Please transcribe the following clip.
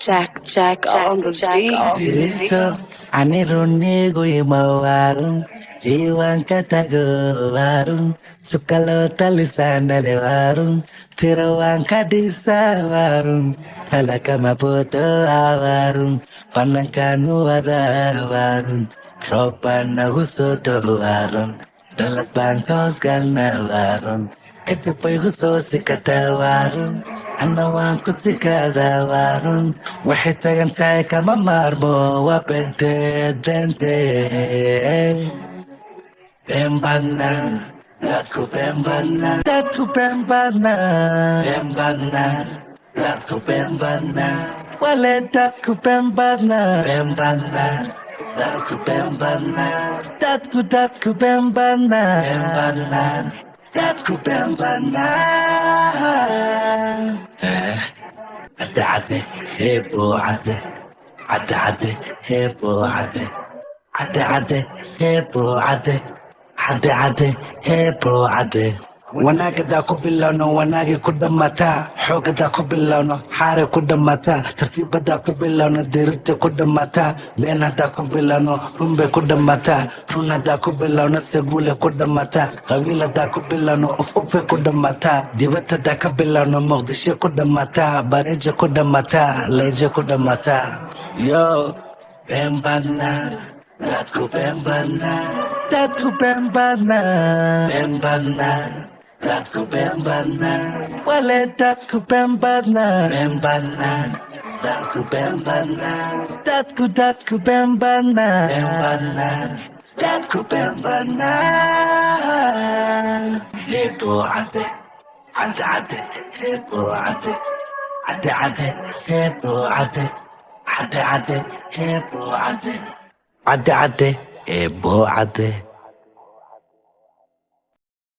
Jack on the beat. Dito, anirunigo imawarun, tiwan katago cukalo talisana de warun, tirawan kadisa warun, talaka maputo awarun, panangkanu wada warun, tropa na gusto to warun, dalat bangkos gana warun, ito po'y gusto si katawarun. أنا وانكسي كذا وارون وحيت انتي كما ماربو وبنتي بمبانا تاتكو بمبانا تاتكو بمبانا ولا تاتكو بمبانا تاتكو بمبانا تاتكو بمبانا عدي هيبو عدي هيبو عدي هيبو عدي هيبو عدي wanaaga daa ku bilowno wanaagii ku dhammataa xoogadaa ku bilowno xaare ku dhammataa tartiibadaa ku bilowno dirirta ku dhammataa been hadaa ku bilowno runbay ku dhammataa run hadaa ku bilowno saguule ku dhammataa qabiil hadaa ku bilowno ufufay ku dhammataa dibad hadaa ka bilowno muqdisho ku dhammataa bareeja ku dhammataa leeja ku dhammataa yo been badnaa dadku been badnaa Tatku bembana, wale tatku bembana, tatku bembana, tatku bembana, tatku bembana. Hebo ade, hebo ade, hebo ade, hebo ade, hebo ade.